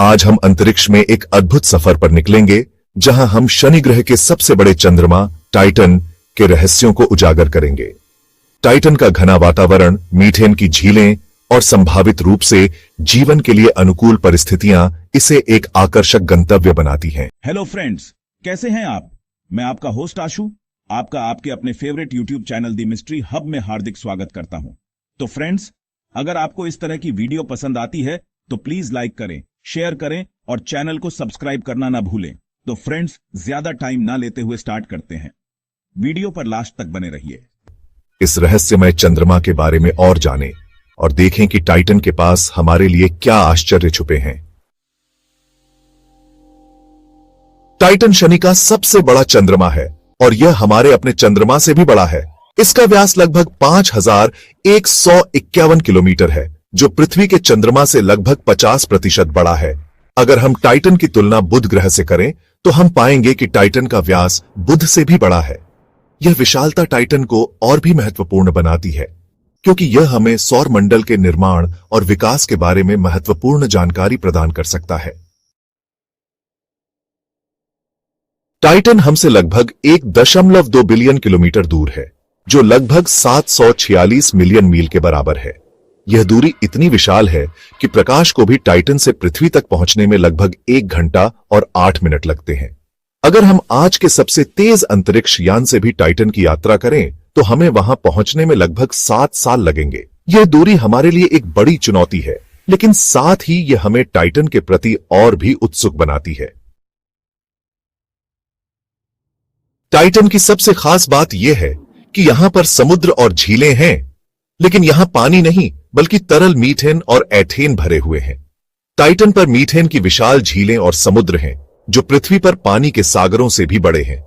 आज हम अंतरिक्ष में एक अद्भुत सफर पर निकलेंगे, जहां हम शनि ग्रह के सबसे बड़े चंद्रमा टाइटन के रहस्यों को उजागर करेंगे। टाइटन का घना वातावरण, मीथेन की झीलें और संभावित रूप से जीवन के लिए अनुकूल परिस्थितियां इसे एक आकर्षक गंतव्य बनाती हैं। हेलो फ्रेंड्स, कैसे हैं आप? मैं आपका होस्ट आशु आपका आपके अपने फेवरेट यूट्यूब चैनल दी मिस्ट्री हब में हार्दिक स्वागत करता हूं। तो फ्रेंड्स, अगर आपको इस तरह की वीडियो पसंद आती है तो प्लीज लाइक करें, शेयर करें और चैनल को सब्सक्राइब करना ना भूलें। तो फ्रेंड्स, ज्यादा टाइम ना लेते हुए स्टार्ट करते हैं। वीडियो पर लास्ट तक बने रहिए। इस रहस्यमय चंद्रमा के बारे में और जानें और देखें कि टाइटन के पास हमारे लिए क्या आश्चर्य छुपे हैं। टाइटन शनि का सबसे बड़ा चंद्रमा है और यह हमारे अपने चंद्रमा से भी बड़ा है। इसका व्यास लगभग 5151 किलोमीटर है, जो पृथ्वी के चंद्रमा से लगभग 50% बड़ा है। अगर हम टाइटन की तुलना बुध ग्रह से करें तो हम पाएंगे कि टाइटन का व्यास बुध से भी बड़ा है। यह विशालता टाइटन को और भी महत्वपूर्ण बनाती है, क्योंकि यह हमें सौर मंडल के निर्माण और विकास के बारे में महत्वपूर्ण जानकारी प्रदान कर सकता है। टाइटन हमसे लगभग 1.2 बिलियन किलोमीटर दूर है, जो लगभग 746 मिलियन मील के बराबर है। यह दूरी इतनी विशाल है कि प्रकाश को भी टाइटन से पृथ्वी तक पहुंचने में लगभग 1 घंटा और 8 मिनट लगते हैं। अगर हम आज के सबसे तेज अंतरिक्ष यान से भी टाइटन की यात्रा करें तो हमें वहां पहुंचने में लगभग 7 साल लगेंगे। यह दूरी हमारे लिए एक बड़ी चुनौती है, लेकिन साथ ही यह हमें टाइटन के प्रति और भी उत्सुक बनाती है। टाइटन की सबसे खास बात यह है कि यहां पर समुद्र और झीलें हैं, लेकिन यहां पानी नहीं बल्कि तरल मीथेन और एथेन भरे हुए हैं। टाइटन पर मीथेन की विशाल झीलें और समुद्र हैं, जो पृथ्वी पर पानी के सागरों से भी बड़े हैं।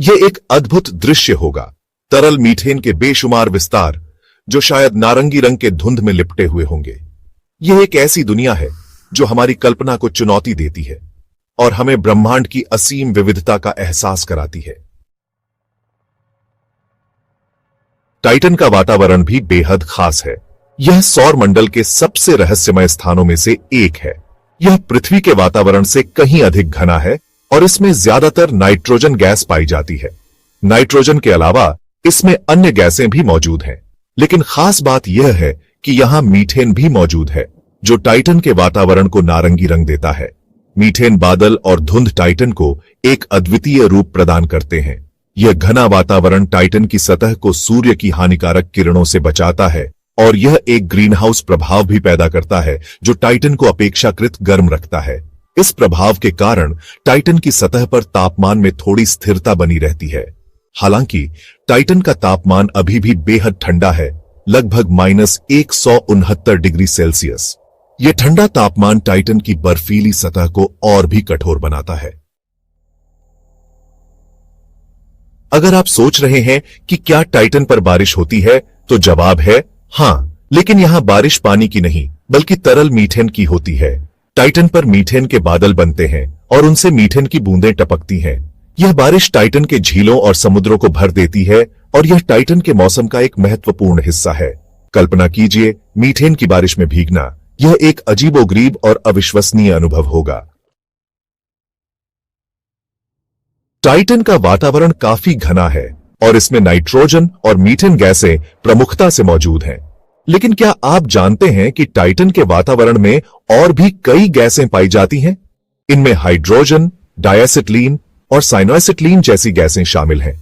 यह एक अद्भुत दृश्य होगा। तरल मीथेन के बेशुमार विस्तार, जो शायद नारंगी रंग के धुंध में लिपटे हुए होंगे। यह एक ऐसी दुनिया है जो हमारी कल्पना को चुनौती देती है और हमें ब्रह्मांड की असीम विविधता का एहसास कराती है। टाइटन का वातावरण भी बेहद खास है। यह सौर मंडल के सबसे रहस्यमय स्थानों में से एक है। यह पृथ्वी के वातावरण से कहीं अधिक घना है और इसमें ज्यादातर नाइट्रोजन गैस पाई जाती है। नाइट्रोजन के अलावा इसमें अन्य गैसें भी मौजूद हैं, लेकिन खास बात यह है कि यहां मीथेन भी मौजूद है, जो टाइटन के वातावरण को नारंगी रंग देता है। मीथेन बादल और धुंध टाइटन को एक अद्वितीय रूप प्रदान करते हैं। यह घना वातावरण टाइटन की सतह को सूर्य की हानिकारक किरणों से बचाता है और यह एक ग्रीनहाउस प्रभाव भी पैदा करता है, जो टाइटन को अपेक्षाकृत गर्म रखता है। इस प्रभाव के कारण टाइटन की सतह पर तापमान में थोड़ी स्थिरता बनी रहती है। हालांकि टाइटन का तापमान अभी भी बेहद ठंडा है, लगभग -169 डिग्री सेल्सियस। यह ठंडा तापमान टाइटन की बर्फीली सतह को और भी कठोर बनाता है। अगर आप सोच रहे हैं कि क्या टाइटन पर बारिश होती है, तो जवाब है हाँ, लेकिन यहां बारिश पानी की नहीं बल्कि तरल मीथेन की होती है। टाइटन पर मीथेन के बादल बनते हैं और उनसे मीथेन की बूंदें टपकती हैं। यह बारिश टाइटन के झीलों और समुद्रों को भर देती है और यह टाइटन के मौसम का एक महत्वपूर्ण हिस्सा है। कल्पना कीजिए, मीथेन की बारिश में भीगना। यह एक अजीबोगरीब और अविश्वसनीय अनुभव होगा। टाइटन का वातावरण काफी घना है और इसमें नाइट्रोजन और मीथेन गैसें प्रमुखता से मौजूद हैं। लेकिन क्या आप जानते हैं कि टाइटन के वातावरण में और भी कई गैसें पाई जाती हैं? इनमें हाइड्रोजन, डायएसिटिलीन और साइनोएसिटिलीन जैसी गैसें शामिल हैं।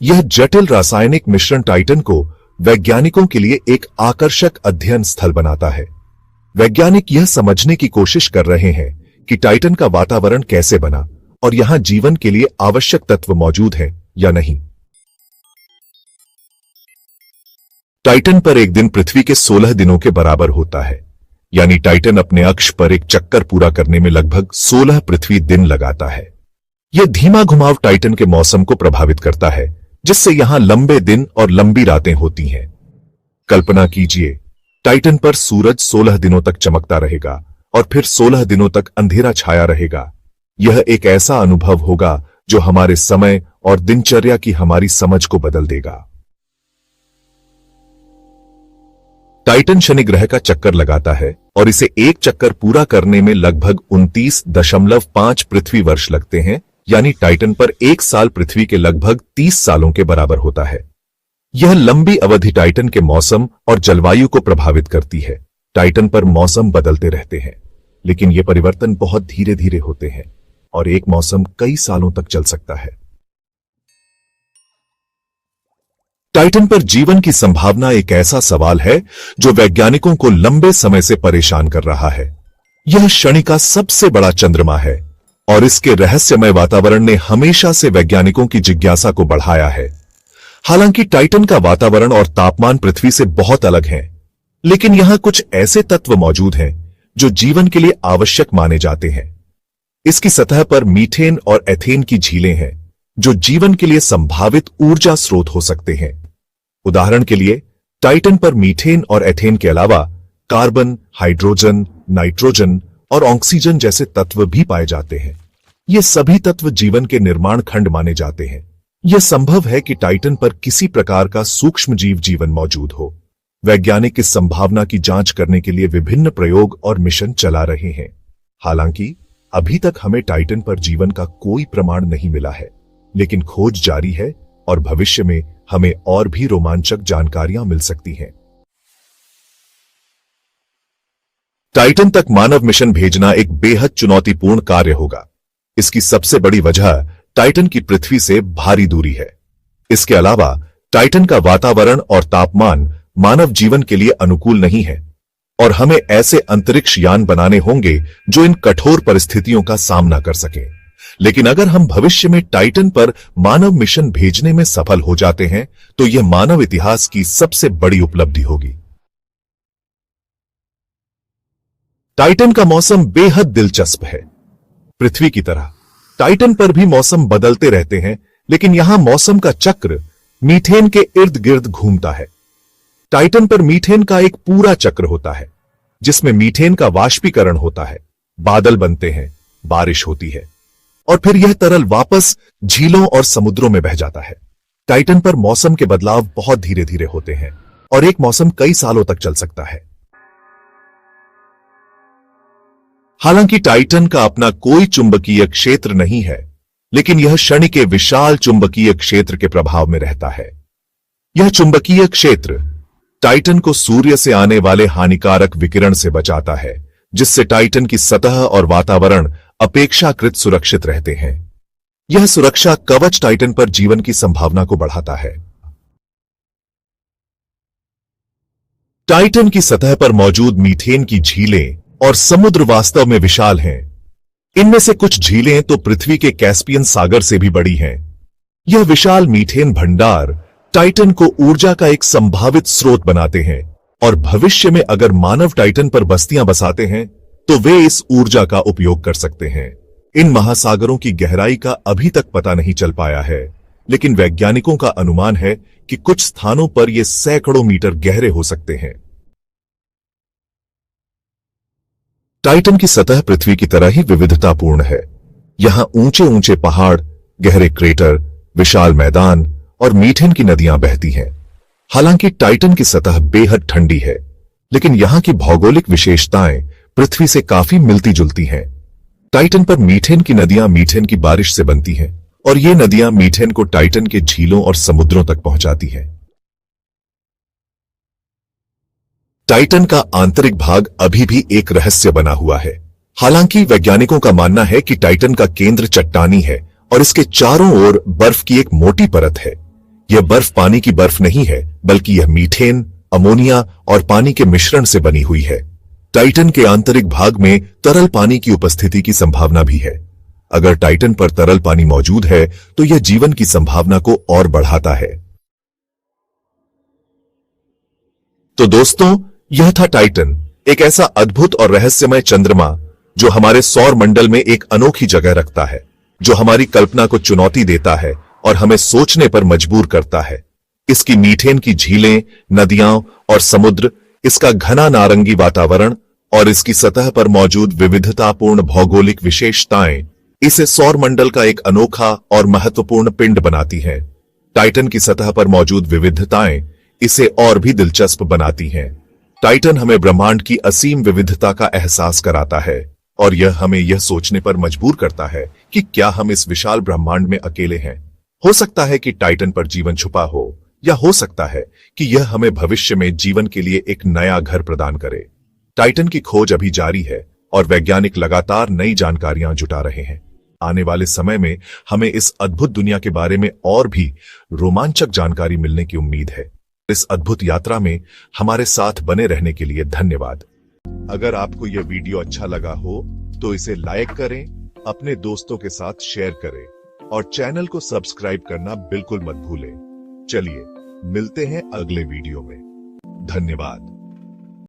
यह जटिल रासायनिक मिश्रण टाइटन को वैज्ञानिकों के लिए एक आकर्षक अध्ययन स्थल बनाता है। वैज्ञानिक यह समझने की कोशिश कर रहे हैं कि टाइटन का वातावरण कैसे बना और यहां जीवन के लिए आवश्यक तत्व मौजूद हैं या नहीं। टाइटन पर एक दिन पृथ्वी के 16 दिनों के बराबर होता है, यानी टाइटन अपने अक्ष पर एक चक्कर पूरा करने में लगभग 16 पृथ्वी दिन लगाता है। यह धीमा घुमाव टाइटन के मौसम को प्रभावित करता है, जिससे यहां लंबे दिन और लंबी रातें होती हैं। कल्पना कीजिए, टाइटन पर सूरज 16 दिनों तक चमकता रहेगा और फिर 16 दिनों तक अंधेरा छाया रहेगा। यह एक ऐसा अनुभव होगा जो हमारे समय और दिनचर्या की हमारी समझ को बदल देगा। टाइटन शनि ग्रह का चक्कर लगाता है और इसे एक चक्कर पूरा करने में लगभग 29.5 पृथ्वी वर्ष लगते हैं, यानी टाइटन पर एक साल पृथ्वी के लगभग 30 सालों के बराबर होता है। यह लंबी अवधि टाइटन के मौसम और जलवायु को प्रभावित करती है। टाइटन पर मौसम बदलते रहते हैं, लेकिन ये परिवर्तन बहुत धीरे धीरे होते हैं और एक मौसम कई सालों तक चल सकता है। टाइटन पर जीवन की संभावना एक ऐसा सवाल है जो वैज्ञानिकों को लंबे समय से परेशान कर रहा है। यह शनि का सबसे बड़ा चंद्रमा है और इसके रहस्यमय वातावरण ने हमेशा से वैज्ञानिकों की जिज्ञासा को बढ़ाया है। हालांकि टाइटन का वातावरण और तापमान पृथ्वी से बहुत अलग हैं, लेकिन यहां कुछ ऐसे तत्व मौजूद हैं जो जीवन के लिए आवश्यक माने जाते हैं। इसकी सतह पर मीथेन और एथेन की झीलें हैं जो जीवन के लिए संभावित ऊर्जा स्रोत हो सकते हैं। उदाहरण के लिए, टाइटन पर मीथेन और एथेन के अलावा कार्बन, हाइड्रोजन, नाइट्रोजन और ऑक्सीजन जैसे तत्व भी पाए जाते हैं। ये सभी तत्व जीवन के निर्माण खंड माने जाते हैं। यह संभव है कि टाइटन पर किसी प्रकार का सूक्ष्म जीवन मौजूद हो। वैज्ञानिक इस संभावना की जांच करने के लिए विभिन्न प्रयोग और मिशन चला रहे हैं। हालांकि अभी तक हमें टाइटन पर जीवन का कोई प्रमाण नहीं मिला है, लेकिन खोज जारी है और भविष्य में हमें और भी रोमांचक जानकारियां मिल सकती हैं। टाइटन तक मानव मिशन भेजना एक बेहद चुनौतीपूर्ण कार्य होगा। इसकी सबसे बड़ी वजह टाइटन की पृथ्वी से भारी दूरी है। इसके अलावा टाइटन का वातावरण और तापमान मानव जीवन के लिए अनुकूल नहीं है और हमें ऐसे अंतरिक्ष यान बनाने होंगे जो इन कठोर परिस्थितियों का सामना कर सकें। लेकिन अगर हम भविष्य में टाइटन पर मानव मिशन भेजने में सफल हो जाते हैं तो यह मानव इतिहास की सबसे बड़ी उपलब्धि होगी। टाइटन का मौसम बेहद दिलचस्प है। पृथ्वी की तरह टाइटन पर भी मौसम बदलते रहते हैं, लेकिन यहां मौसम का चक्र मीथेन के इर्द गिर्द घूमता है। टाइटन पर मीथेन का एक पूरा चक्र होता है, जिसमें मीथेन का वाष्पीकरण होता है, बादल बनते हैं, बारिश होती है और फिर यह तरल वापस झीलों और समुद्रों में बह जाता है। टाइटन पर मौसम के बदलाव बहुत धीरे धीरे होते हैं और एक मौसम कई सालों तक चल सकता है। हालांकि टाइटन का अपना कोई चुंबकीय क्षेत्र नहीं है, लेकिन यह शनि के विशाल चुंबकीय क्षेत्र के प्रभाव में रहता है। यह चुंबकीय क्षेत्र टाइटन को सूर्य से आने वाले हानिकारक विकिरण से बचाता है, जिससे टाइटन की सतह और वातावरण अपेक्षाकृत सुरक्षित रहते हैं। यह सुरक्षा कवच टाइटन पर जीवन की संभावना को बढ़ाता है। टाइटन की सतह पर मौजूद मीथेन की झीलें और समुद्र वास्तव में विशाल हैं। इनमें से कुछ झीलें तो पृथ्वी के कैस्पियन सागर से भी बड़ी हैं। यह विशाल मीथेन भंडार टाइटन को ऊर्जा का एक संभावित स्रोत बनाते हैं और भविष्य में अगर मानव टाइटन पर बस्तियां बसाते हैं तो वे इस ऊर्जा का उपयोग कर सकते हैं। इन महासागरों की गहराई का अभी तक पता नहीं चल पाया है, लेकिन वैज्ञानिकों का अनुमान है कि कुछ स्थानों पर ये सैकड़ों मीटर गहरे हो सकते हैं। टाइटन की सतह पृथ्वी की तरह ही विविधतापूर्ण है। यहां ऊंचे ऊंचे पहाड़, गहरे क्रेटर, विशाल मैदान और मीथेन की नदियां बहती हैं। हालांकि टाइटन की सतह बेहद ठंडी है, लेकिन यहां की भौगोलिक विशेषताएं पृथ्वी से काफी मिलती जुलती हैं। टाइटन पर मीथेन की नदियां मीथेन की बारिश से बनती हैं और ये नदियां मीथेन को टाइटन के झीलों और समुद्रों तक पहुंचाती हैं। टाइटन का आंतरिक भाग अभी भी एक रहस्य बना हुआ है। हालांकि वैज्ञानिकों का मानना है कि टाइटन का केंद्र चट्टानी है और इसके चारों ओर बर्फ की एक मोटी परत है। यह बर्फ पानी की बर्फ नहीं है, बल्कि यह मीथेन, अमोनिया और पानी के मिश्रण से बनी हुई है। टाइटन के आंतरिक भाग में तरल पानी की उपस्थिति की संभावना भी है। अगर टाइटन पर तरल पानी मौजूद है तो यह जीवन की संभावना को और बढ़ाता है। तो दोस्तों, यह था टाइटन, एक ऐसा अद्भुत और रहस्यमय चंद्रमा जो हमारे सौर मंडल में एक अनोखी जगह रखता है, जो हमारी कल्पना को चुनौती देता है और हमें सोचने पर मजबूर करता है। इसकी मीथेन की झीलें, नदियां और समुद्र, इसका घना नारंगी वातावरण और इसकी सतह पर मौजूद विविधतापूर्ण भौगोलिक विशेषताएं इसे सौर मंडल का एक अनोखा और महत्वपूर्ण पिंड बनाती हैं। टाइटन की सतह पर मौजूद विविधताएं इसे और भी दिलचस्प बनाती हैं। टाइटन हमें ब्रह्मांड की असीम विविधता का एहसास कराता है और यह हमें यह सोचने पर मजबूर करता है कि क्या हम इस विशाल ब्रह्मांड में अकेले हैं। हो सकता है कि टाइटन पर जीवन छुपा हो, या हो सकता है कि यह हमें भविष्य में जीवन के लिए एक नया घर प्रदान करे। टाइटन की खोज अभी जारी है और वैज्ञानिक लगातार नई जानकारियां जुटा रहे हैं। आने वाले समय में हमें इस अद्भुत दुनिया के बारे में और भी रोमांचक जानकारी मिलने की उम्मीद है। इस अद्भुत यात्रा में हमारे साथ बने रहने के लिए धन्यवाद। अगर आपको यह वीडियो अच्छा लगा हो तो इसे लाइक करें, अपने दोस्तों के साथ शेयर करें और चैनल को सब्सक्राइब करना बिल्कुल मत भूलें। चलिए मिलते हैं अगले वीडियो में। धन्यवाद।